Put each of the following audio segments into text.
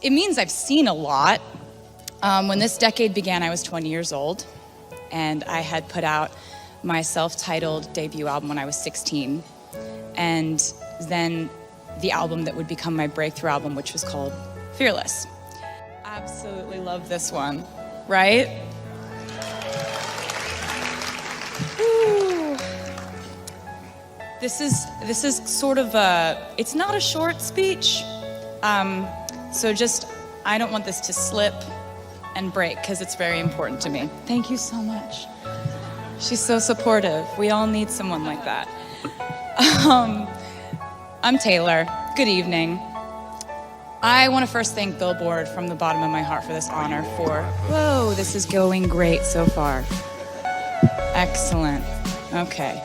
It means I've seen a lot. When this decade began, I was 20 years old, and I had put out my self-titled debut album when I was 16, and then the album that would become my breakthrough album, which was called Fearless. Absolutely love this one, right? Woo. This is sort of it's not a short speech, so I don't want this to slip and break because it's very important to me. Thank you so much. She's so supportive. We all need someone like that. I'm Taylor. Good evening. I want to first thank Billboard from the bottom of my heart for this honor whoa, this is going great so far. Excellent. Okay.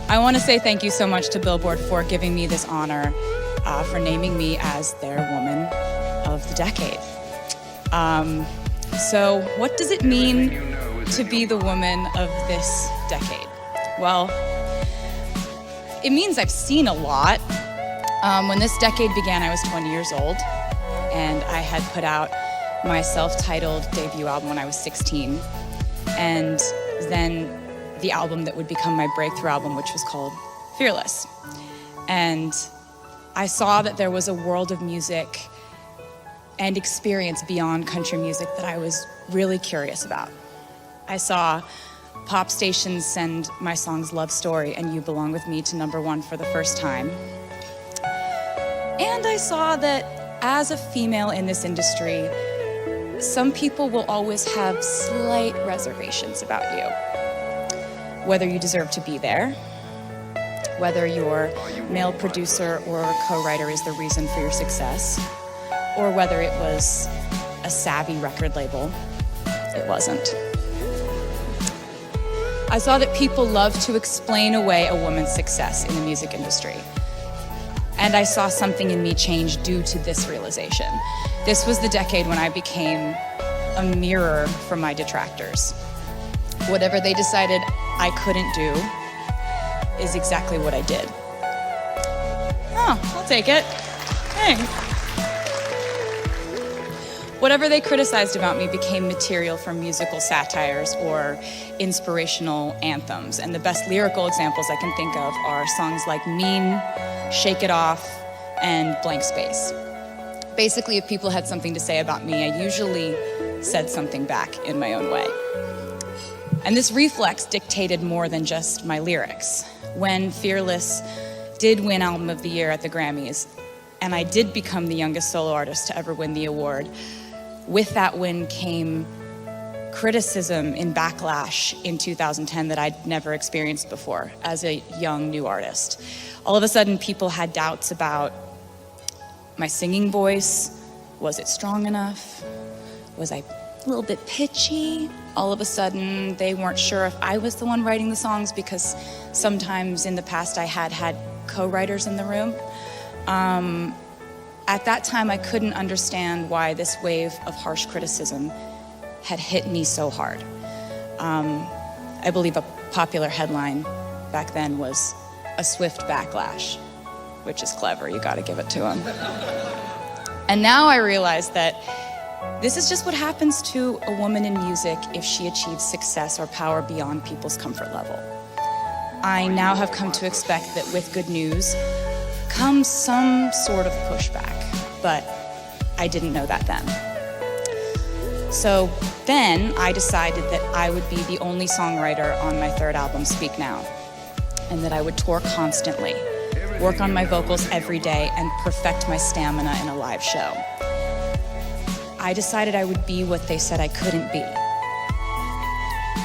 I want to say thank you so much to Billboard for giving me this honor, for naming me as their Woman of the Decade. So what does it mean to be the woman of this decade? Well, it means I've seen a lot. When this decade began, I was 20 years old, and I had put out my self-titled debut album when I was 16, and then the album that would become my breakthrough album, which was called Fearless. And I saw that there was a world of music and experience beyond country music that I was really curious about. I saw pop stations send my songs Love Story and You Belong With Me to #1 for the first time. And I saw that as a female in this industry, some people will always have slight reservations about you. Whether you deserve to be there, whether your male producer or co-writer is the reason for your success, or whether it was a savvy record label. It wasn't. I saw that people love to explain away a woman's success in the music industry. And I saw something in me change due to this realization. This was the decade when I became a mirror for my detractors. Whatever they decided I couldn't do is exactly what I did. Oh, I'll take it. Thanks. Whatever they criticized about me became material for musical satires or inspirational anthems. And the best lyrical examples I can think of are songs like Mean, Shake It Off, and Blank Space. Basically, if people had something to say about me, I usually said something back in my own way. And this reflex dictated more than just my lyrics. When Fearless did win Album of the Year at the Grammys, and I did become the youngest solo artist to ever win the award, with that win came criticism and backlash in 2010 that I'd never experienced before as a young new artist. All of a sudden, people had doubts about my singing voice. Was it strong enough? Was I a little bit pitchy? All of a sudden, they weren't sure if I was the one writing the songs because sometimes in the past I had co-writers in the room. At that time, I couldn't understand why this wave of harsh criticism had hit me so hard. I believe a popular headline back then was "A swift backlash," which is clever, you gotta give it to him. And now I realize that this is just what happens to a woman in music if she achieves success or power beyond people's comfort level. I now have come to expect that with good news comes some sort of pushback, but I didn't know that then. So then I decided that I would be the only songwriter on my third album, Speak Now, and that I would tour constantly, work on my vocals every day, and perfect my stamina in a live show. I decided I would be what they said I couldn't be.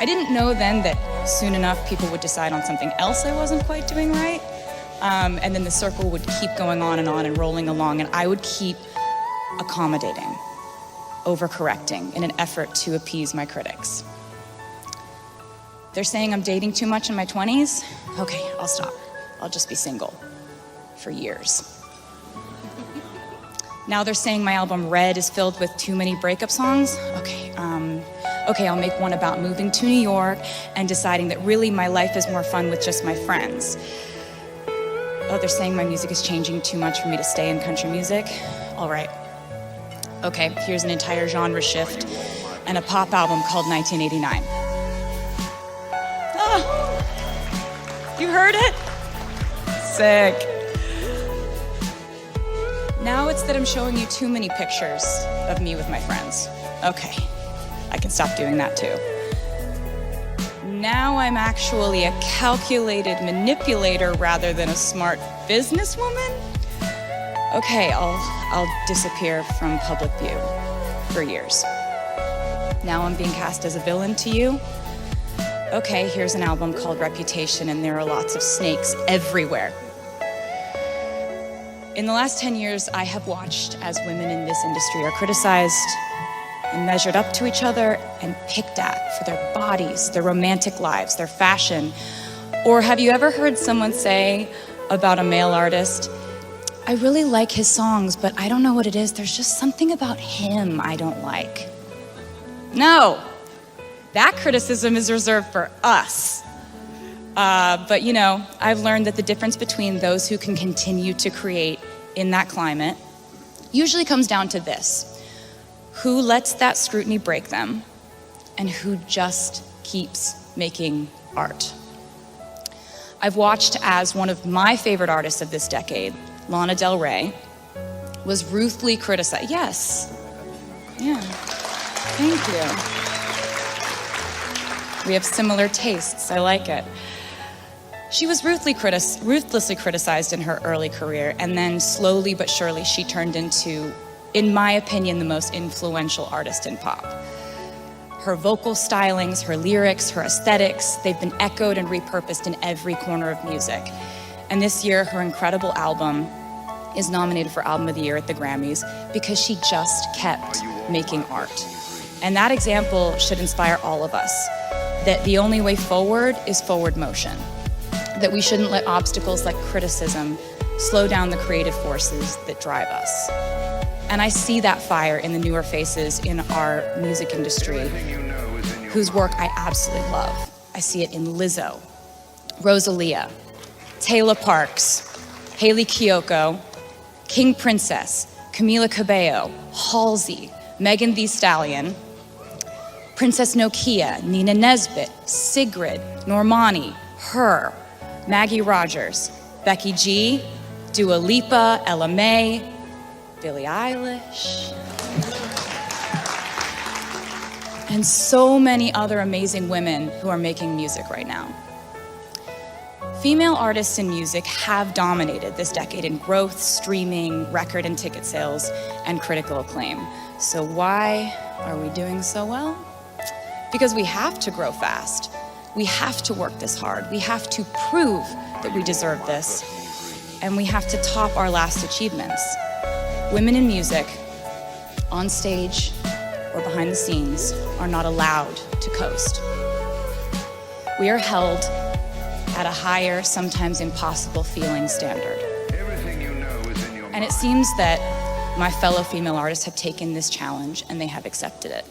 I didn't know then that soon enough people would decide on something else I wasn't quite doing right, and then the circle would keep going on and rolling along, and I would keep accommodating, overcorrecting in an effort to appease my critics. They're saying I'm dating too much in my 20s? Okay, I'll stop. I'll just be single for years. Now they're saying my album Red is filled with too many breakup songs. Okay, I'll make one about moving to New York and deciding that really my life is more fun with just my friends. Oh, they're saying my music is changing too much for me to stay in country music. All right, Okay, here's an entire genre shift and a pop album called 1989. Ah, you heard it? Sick. Now it's that I'm showing you too many pictures of me with my friends. Okay, I can stop doing that too. Now I'm actually a calculated manipulator rather than a smart businesswoman. Okay, I'll disappear from public view for years. Now I'm being cast as a villain to you. Okay, here's an album called Reputation, and there are lots of snakes everywhere. In the last 10 years, I have watched as women in this industry are criticized and measured up to each other and picked at for their bodies, their romantic lives, their fashion. Or have you ever heard someone say about a male artist, I really like his songs, but I don't know what it is. There's just something about him I don't like. No, that criticism is reserved for us. But you know, I've learned that the difference between those who can continue to create in that climate usually comes down to this. Who lets that scrutiny break them and who just keeps making art. I've watched as one of my favorite artists of this decade, Lana Del Rey, was ruthlessly criticized. Yes. Yeah. Thank you. We have similar tastes. I like it. She was ruthlessly criticized in her early career, and then slowly but surely she turned into, in my opinion, the most influential artist in pop. Her vocal stylings, her lyrics, her aesthetics, they've been echoed and repurposed in every corner of music. And this year, her incredible album is nominated for Album of the Year at the Grammys because she just kept making art. And that example should inspire all of us, that the only way forward is forward motion, that we shouldn't let obstacles like criticism slow down the creative forces that drive us. And I see that fire in the newer faces in our music industry, whose work I absolutely love. I see it in Lizzo, Rosalia, Taylor Parks, Hayley Kiyoko, King Princess, Camila Cabello, Halsey, Megan Thee Stallion, Princess Nokia, Nina Nesbitt, Sigrid, Normani, Her, Maggie Rogers, Becky G, Dua Lipa, Ella Mai, Billie Eilish, and so many other amazing women who are making music right now. Female artists in music have dominated this decade in growth, streaming, record and ticket sales, and critical acclaim. So why are we doing so well? Because we have to grow fast. We have to work this hard. We have to prove that we deserve this. And we have to top our last achievements. Women in music, on stage or behind the scenes, are not allowed to coast. We are held at a higher, sometimes impossible feeling standard. And it seems that my fellow female artists have taken this challenge and they have accepted it.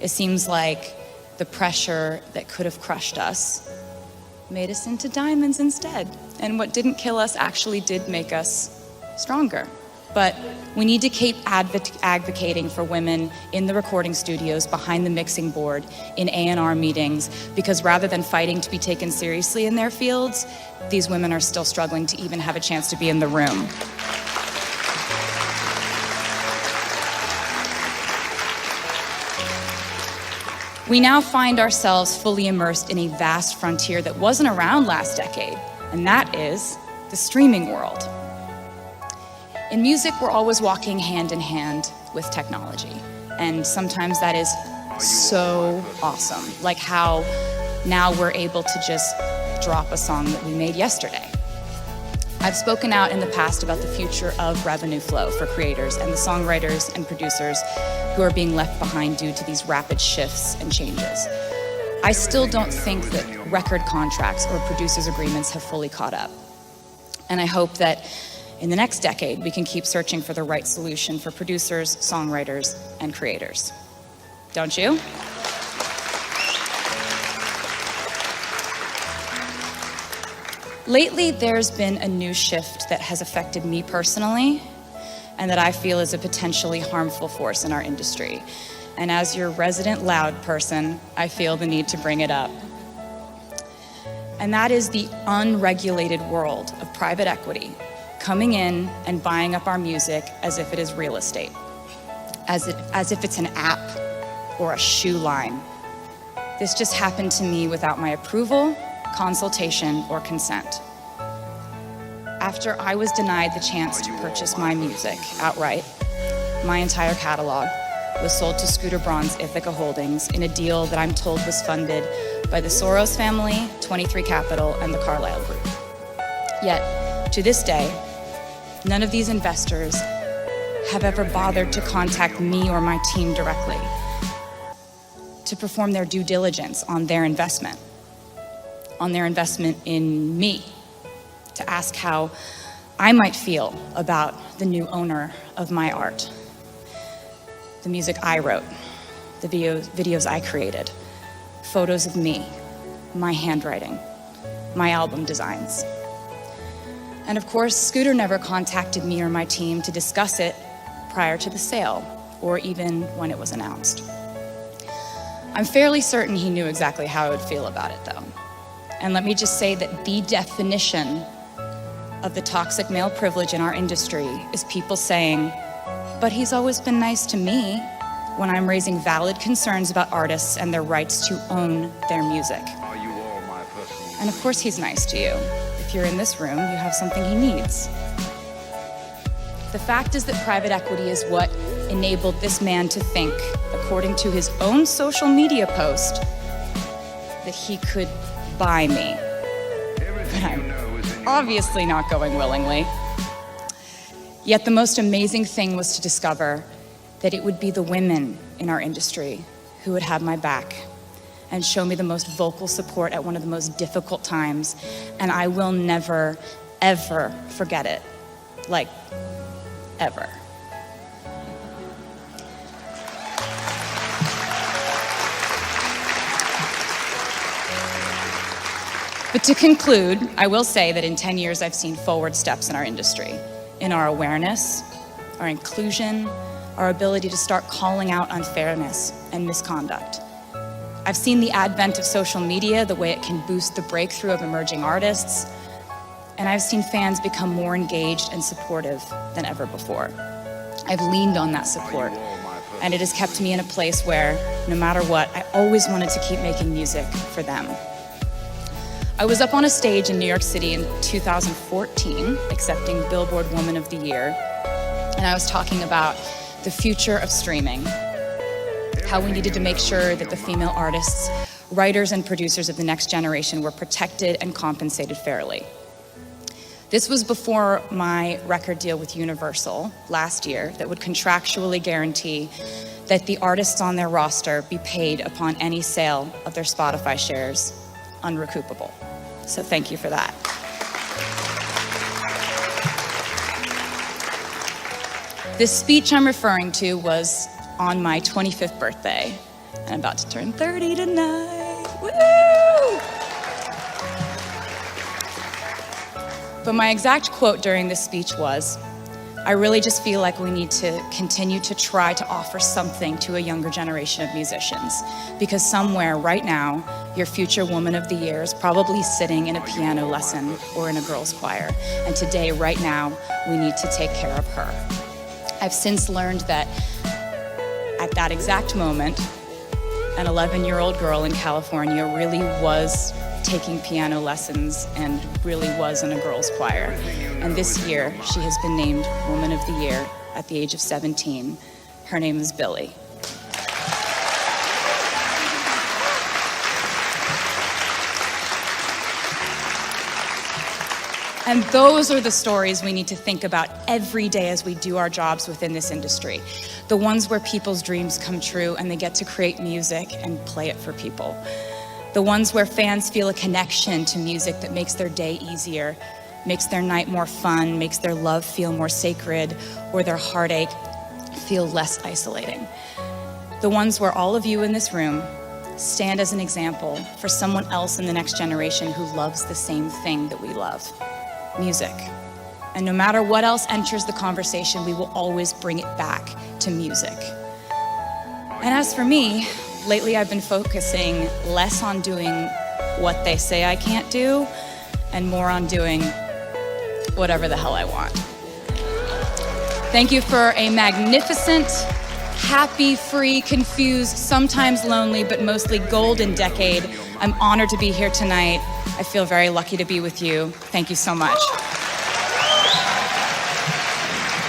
It seems like the pressure that could have crushed us made us into diamonds instead. And what didn't kill us actually did make us stronger. But we need to keep advocating for women in the recording studios, behind the mixing board, in A&R meetings, because rather than fighting to be taken seriously in their fields, these women are still struggling to even have a chance to be in the room. We now find ourselves fully immersed in a vast frontier that wasn't around last decade, and that is the streaming world. In music, we're always walking hand in hand with technology, and sometimes that is so awesome, like how now we're able to just drop a song that we made yesterday. I've spoken out in the past about the future of revenue flow for creators and the songwriters and producers who are being left behind due to these rapid shifts and changes. I still don't think that record contracts or producers' agreements have fully caught up. And I hope that in the next decade, we can keep searching for the right solution for producers, songwriters, and creators. Don't you? Lately, there's been a new shift that has affected me personally, and that I feel is a potentially harmful force in our industry. And as your resident loud person, I feel the need to bring it up. And that is the unregulated world of private equity coming in and buying up our music as if it is real estate, as if it's an app or a shoe line. This just happened to me without my approval, consultation, or consent. After I was denied the chance to purchase my music outright, my entire catalog was sold to Scooter Braun's Ithaca Holdings in a deal that I'm told was funded by the Soros family, 23 Capital, and the Carlyle Group. Yet, to this day, none of these investors have ever bothered to contact me or my team directly to perform their due diligence on their investment in me, to ask how I might feel about the new owner of my art, the music I wrote, the videos I created, photos of me, my handwriting, my album designs. And of course, Scooter never contacted me or my team to discuss it prior to the sale, or even when it was announced. I'm fairly certain he knew exactly how I would feel about it, though. And let me just say that the definition of the toxic male privilege in our industry is people saying, but he's always been nice to me, when I'm raising valid concerns about artists and their rights to own their music. And of course he's nice to you. If you're in this room, you have something he needs. The fact is that private equity is what enabled this man to think, according to his own social media post, that he could buy me. But I'm obviously not going willingly. Yet the most amazing thing was to discover that it would be the women in our industry who would have my back and show me the most vocal support at one of the most difficult times. And I will never, ever forget it. Like, ever. But to conclude, I will say that in 10 years, I've seen forward steps in our industry, in our awareness, our inclusion, our ability to start calling out unfairness and misconduct. I've seen the advent of social media, the way it can boost the breakthrough of emerging artists, and I've seen fans become more engaged and supportive than ever before. I've leaned on that support, and it has kept me in a place where, no matter what, I always wanted to keep making music for them. I was up on a stage in New York City in 2014, accepting Billboard Woman of the Year, and I was talking about the future of streaming, how we needed to make sure that the female artists, writers, and producers of the next generation were protected and compensated fairly. This was before my record deal with Universal last year that would contractually guarantee that the artists on their roster be paid upon any sale of their Spotify shares, unrecoupable. So thank you for that. This speech I'm referring to was on my 25th birthday, and I'm about to turn 30 tonight. Woo! But my exact quote during this speech was, I really just feel like we need to continue to try to offer something to a younger generation of musicians, because somewhere right now, your future Woman of the Year is probably sitting in a piano lesson or in a girls' choir, and today, right now, we need to take care of her. I've since learned that at that exact moment, an 11-year-old girl in California really was taking piano lessons and really was in a girls' choir. And this year, she has been named Woman of the Year at the age of 17. Her name is Billy. And those are the stories we need to think about every day as we do our jobs within this industry. The ones where people's dreams come true and they get to create music and play it for people. The ones where fans feel a connection to music that makes their day easier, makes their night more fun, makes their love feel more sacred, or their heartache feel less isolating. The ones where all of you in this room stand as an example for someone else in the next generation who loves the same thing that we love. Music. And no matter what else enters the conversation, we will always bring it back to music. And as for me, lately I've been focusing less on doing what they say I can't do and more on doing whatever the hell I want. Thank you for a magnificent, happy, free, confused, sometimes lonely, but mostly golden decade. I'm honored to be here tonight. I feel very lucky to be with you. Thank you so much.